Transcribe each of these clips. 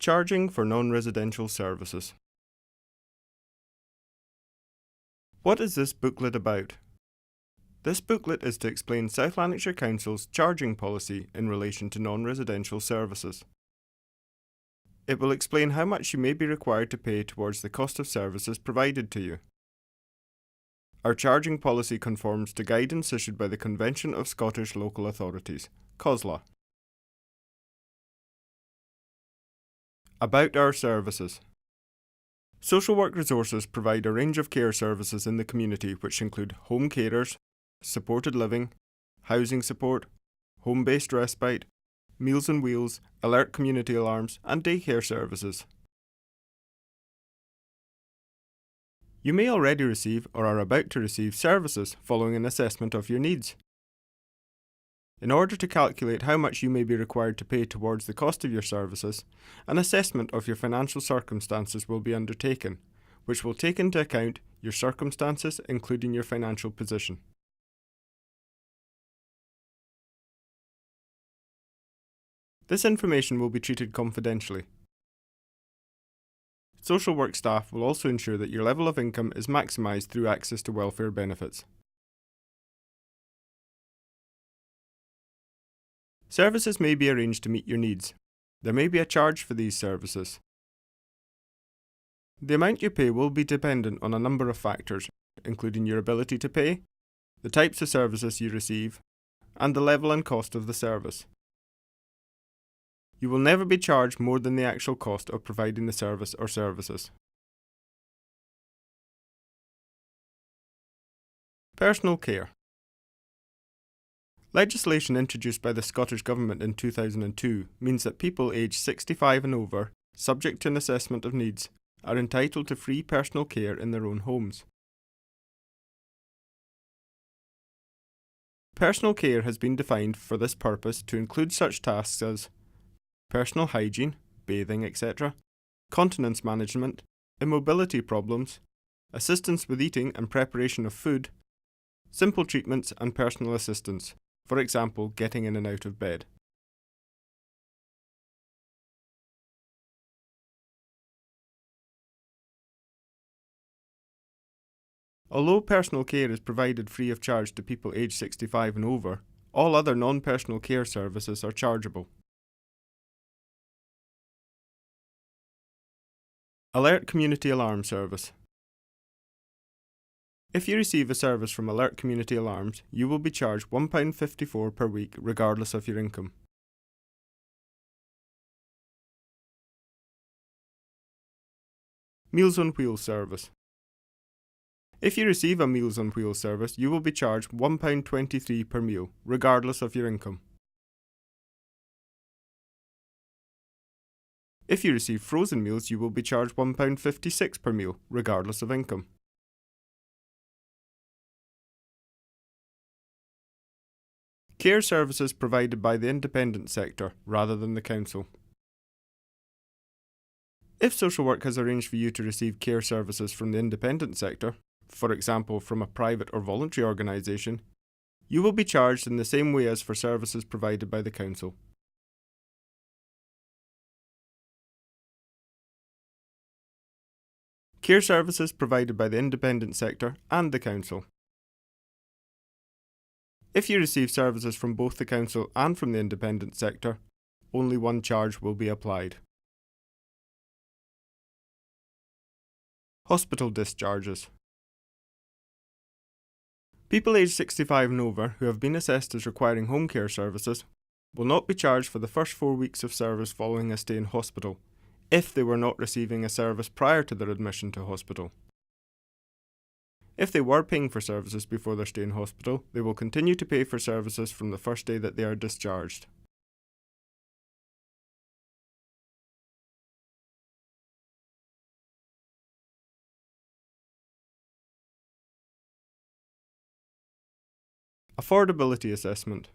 Charging for non-residential services. What is this booklet about? This booklet is to explain South Lanarkshire Council's charging policy in relation to non-residential services. It will explain how much you may be required to pay towards the cost of services provided to you. Our charging policy conforms to guidance issued by the Convention of Scottish Local Authorities, COSLA. About our services. Social work resources provide a range of care services in the community which include home carers, supported living, housing support, home-based respite, Meals on Wheels, alert community alarms and daycare services. You may already receive or are about to receive services following an assessment of your needs. In order to calculate how much you may be required to pay towards the cost of your services, an assessment of your financial circumstances will be undertaken, which will take into account your circumstances including your financial position. This information will be treated confidentially. Social work staff will also ensure that your level of income is maximised through access to welfare benefits. Services may be arranged to meet your needs. There may be a charge for these services. The amount you pay will be dependent on a number of factors, including your ability to pay, the types of services you receive, and the level and cost of the service. You will never be charged more than the actual cost of providing the service or services. Personal care. Legislation introduced by the Scottish Government in 2002 means that people aged 65 and over, subject to an assessment of needs, are entitled to free personal care in their own homes. Personal care has been defined for this purpose to include such tasks as personal hygiene, bathing, etc., continence management, immobility problems, assistance with eating and preparation of food, simple treatments and personal assistance, for example, getting in and out of bed. Although personal care is provided free of charge to people aged 65 and over, all other non-personal care services are chargeable. Alert Community Alarm Service. If you receive a service from Alert Community Alarms, you will be charged £1.54 per week regardless of your income. Meals on Wheels Service. If you receive a Meals on Wheels service, you will be charged £1.23 per meal, regardless of your income. If you receive frozen meals, you will be charged £1.56 per meal, regardless of income. Care services provided by the independent sector rather than the council. If social work has arranged for you to receive care services from the independent sector, for example from a private or voluntary organisation, you will be charged in the same way as for services provided by the council. Care services provided by the independent sector and the council. If you receive services from both the council and from the independent sector, only one charge will be applied. Hospital discharges. People aged 65 and over who have been assessed as requiring home care services will not be charged for the first 4 weeks of service following a stay in hospital, if they were not receiving a service prior to their admission to hospital. If they were paying for services before their stay in hospital, they will continue to pay for services from the first day that they are discharged. Affordability assessment.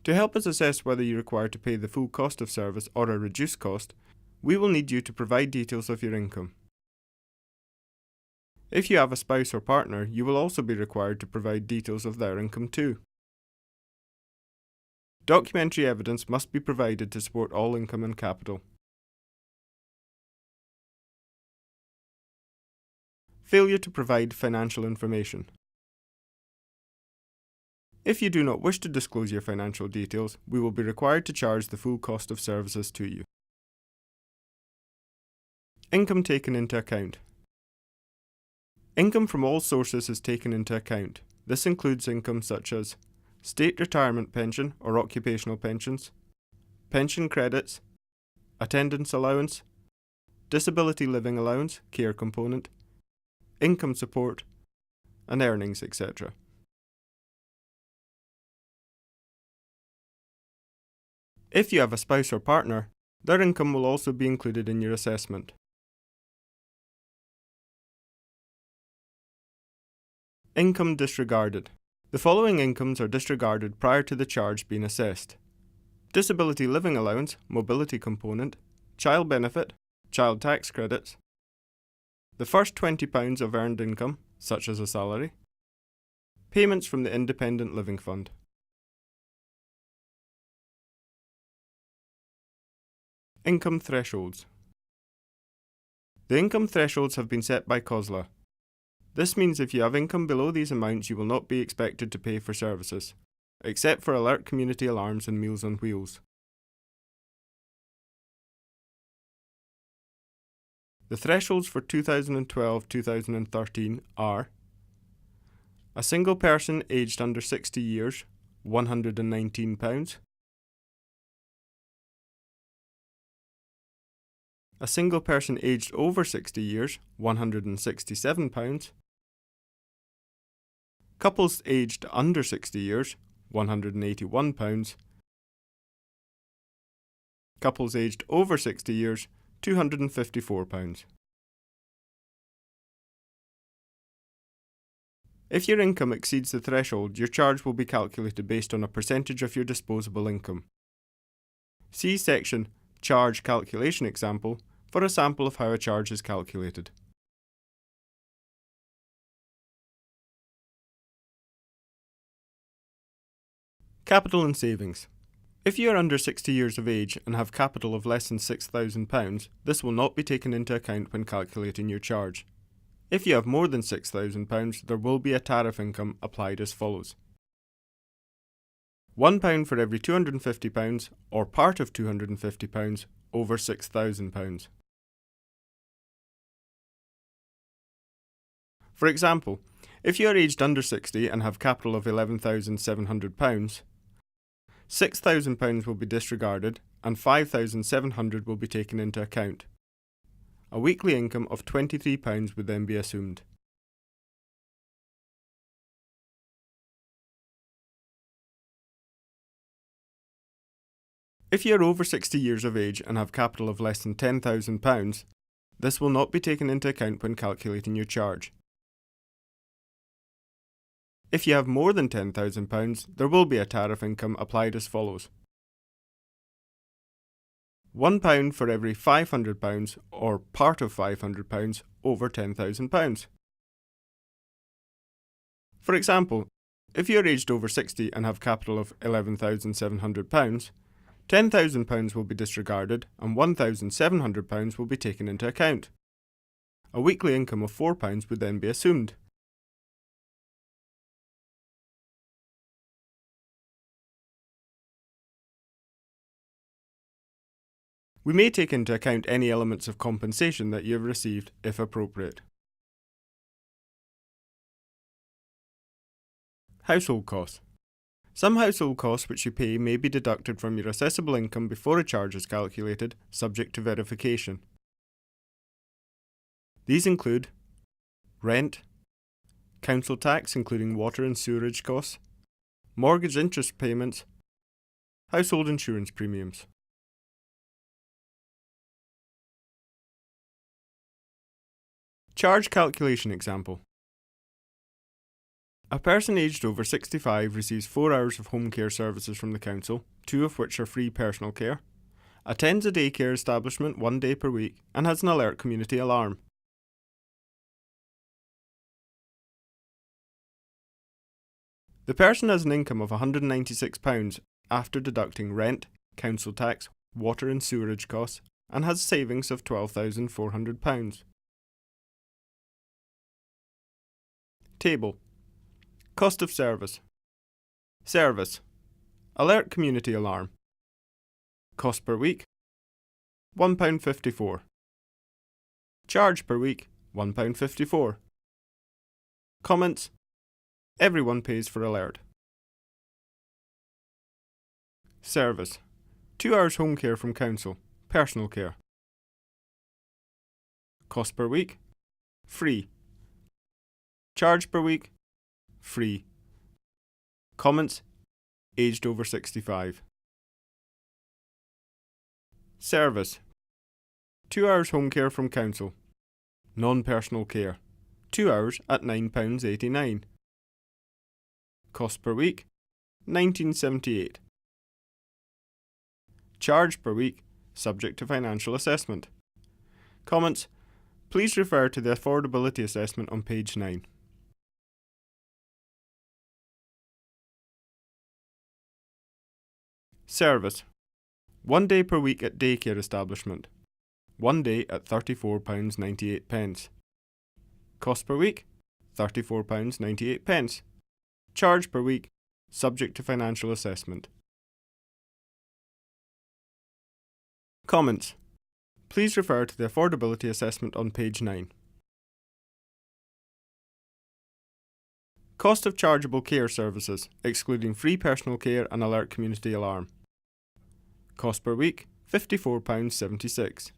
To help us assess whether you require to pay the full cost of service or a reduced cost, we will need you to provide details of your income. If you have a spouse or partner, you will also be required to provide details of their income too. Documentary evidence must be provided to support all income and capital. Failure to provide financial information. If you do not wish to disclose your financial details, we will be required to charge the full cost of services to you. Income taken into account. Income from all sources is taken into account. This includes income such as state retirement pension or occupational pensions, pension credits, attendance allowance, disability living allowance, care component, income support, and earnings, etc. If you have a spouse or partner, their income will also be included in your assessment. Income disregarded. The following incomes are disregarded prior to the charge being assessed: disability living allowance, mobility component, child benefit, child tax credits, the first £20 of earned income, such as a salary, payments from the Independent Living Fund. Income thresholds. The income thresholds have been set by COSLA. This means if you have income below these amounts, you will not be expected to pay for services, except for alert community alarms and Meals on Wheels. The thresholds for 2012-2013 are: a single person aged under 60 years, £119. A single person aged over 60 years, £167. Couples aged under 60 years, £181. Couples aged over 60 years, £254. If your income exceeds the threshold, your charge will be calculated based on a percentage of your disposable income. See section Charge Calculation Example for a sample of how a charge is calculated. Capital and savings. If you are under 60 years of age and have capital of less than £6,000, this will not be taken into account when calculating your charge. If you have more than £6,000, there will be a tariff income applied as follows: £1 for every £250 or part of £250 over £6,000. For example, if you are aged under 60 and have capital of £11,700, £6,000 will be disregarded and £5,700 will be taken into account. A weekly income of £23 would then be assumed. If you are over 60 years of age and have capital of less than £10,000, this will not be taken into account when calculating your charge. If you have more than £10,000, there will be a tariff income applied as follows: £1 for every £500 or part of £500 over £10,000. For example, if you are aged over 60 and have capital of £11,700, £10,000 will be disregarded and £1,700 will be taken into account. A weekly income of £4 would then be assumed. We may take into account any elements of compensation that you have received, if appropriate. Household costs. Some household costs which you pay may be deducted from your assessable income before a charge is calculated, subject to verification. These include rent, council tax including water and sewerage costs, mortgage interest payments, household insurance premiums. Charge calculation example. A person aged over 65 receives 4 hours of home care services from the council, 2 of which are free personal care, attends a daycare establishment 1 day per week, and has an alert community alarm. The person has an income of £196 after deducting rent, council tax, water and sewerage costs, and has savings of £12,400. Table. Cost of service. Service. Alert community alarm. Cost per week, £1.54. Charge per week, £1.54. Comments. Everyone pays for alert. Service. 2 hours home care from council, personal care. Cost per week, free. Charge per week, free. Comments. Aged over 65. Service. 2 hours home care from council. Non-personal care. 2 hours at £9.89. Cost per week, £19.78. Charge per week, subject to financial assessment. Comments. Please refer to the affordability assessment on page 9. Service. 1 day per week at daycare establishment. 1 day at £34.98. Cost per week, £34.98. Charge per week, subject to financial assessment. Comments. Please refer to the affordability assessment on page 9. Cost of chargeable care services, excluding free personal care and alert community alarm. Cost per week, £54.76.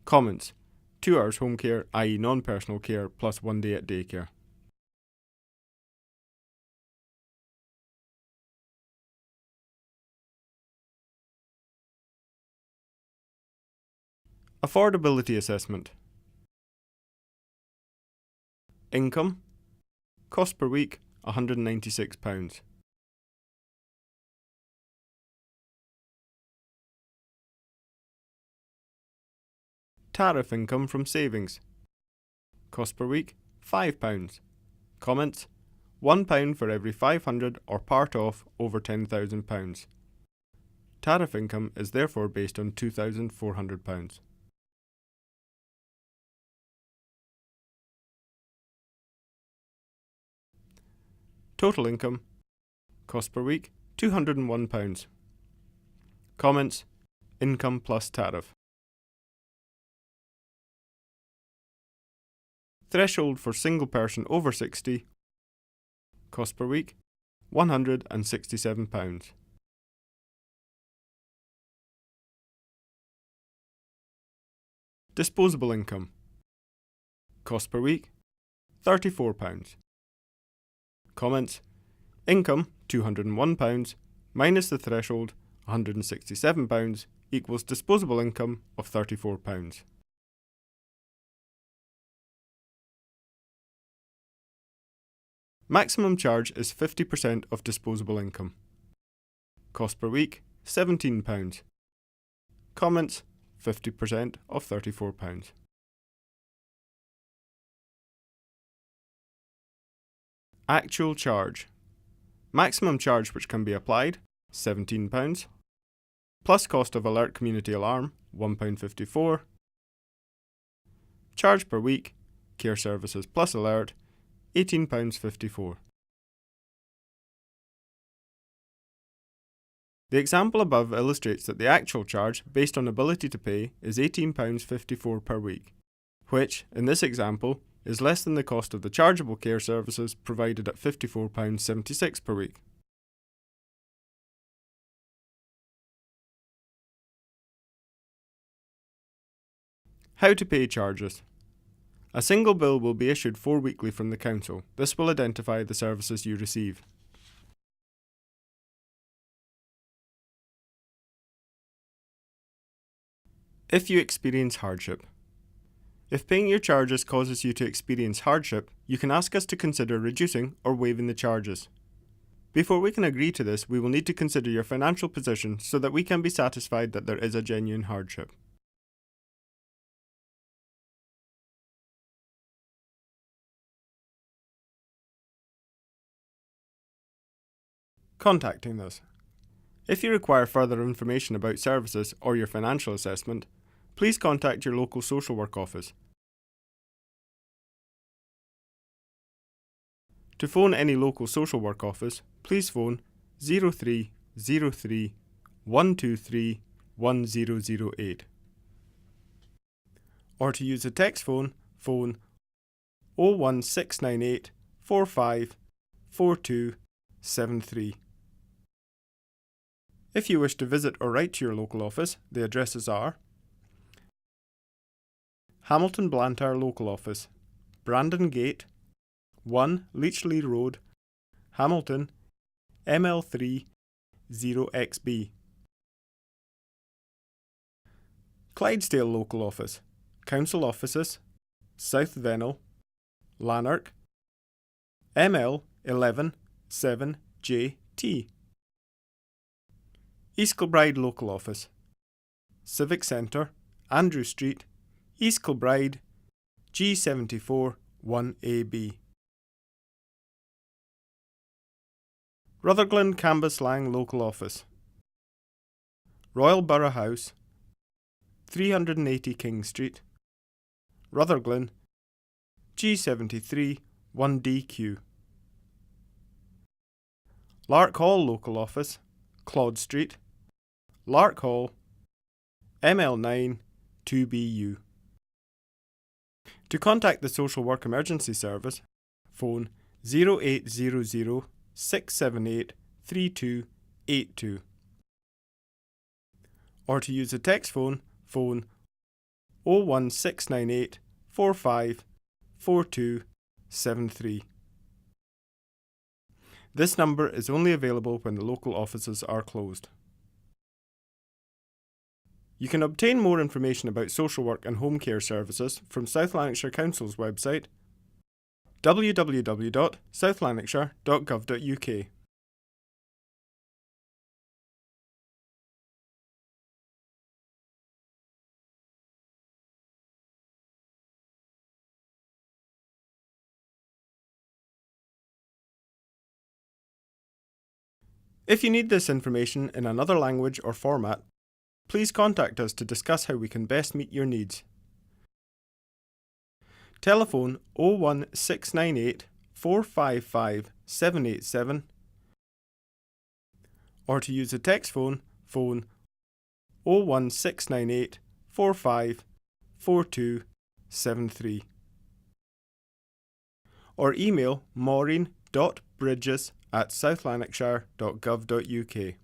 Comments. 2 hours home care, i.e. non-personal care, plus 1 day at daycare. Affordability assessment. Income. Cost per week, £196. Tariff income from savings. Cost per week, £5. Comments. £1 for every 500 or part of over £10,000. Tariff income is therefore based on £2,400. Total income. Cost per week, £201. Comments. Income plus tariff. Threshold for single person over 60. Cost per week, £167. Disposable income. Cost per week, £34. Comments. Income, £201, minus the threshold, £167, equals disposable income of £34. Maximum charge is 50% of disposable income. Cost per week, £17. Comments. 50% of £34. Actual charge. Maximum charge which can be applied, £17. Plus cost of alert community alarm, £1.54. Charge per week, care services plus alert, £18.54. The example above illustrates that the actual charge, based on ability to pay, is £18.54 per week, which, in this example, is less than the cost of the chargeable care services provided at £54.76 per week. How to pay charges. A single bill will be issued forweekly from the council. This will identify the services you receive. If you experience hardship. If paying your charges causes you to experience hardship, you can ask us to consider reducing or waiving the charges. Before we can agree to this, we will need to consider your financial position so that we can be satisfied that there is a genuine hardship. contacting us. If you require further information about services or your financial assessment, please contact your local social work office. To phone any local social work office, please phone 0303 123 1008. Or to use a text phone, phone 01698 45 4273. If you wish to visit or write to your local office, the addresses are Hamilton Blantyre Local Office, Brandon Gate, 1 Leechley Road, Hamilton, ML3 0XB. Clydesdale Local Office, Council Offices, South Vennel, Lanark, ML 11 7JT. East Kilbride Local Office, Civic Centre, Andrew Street, East Kilbride, G74 1AB. Rutherglen Cambuslang Local Office, Royal Borough House, 380 King Street, Rutherglen, G73 1DQ. Lark Hall Local Office, Claude Street, Lark Hall, ML9 2BU. To contact the Social Work Emergency Service, phone 0800 678 3282. Or to use a text phone, phone 01698 45 4273. This number is only available when the local offices are closed. You can obtain more information about social work and home care services from South Lanarkshire Council's website www.southlanarkshire.gov.uk. If you need this information in another language or format, please contact us to discuss how we can best meet your needs. Telephone 01698 455 787, or to use a text phone, phone 01698 45 4273. Or email maureen.bridges@southlanarkshire.gov.uk.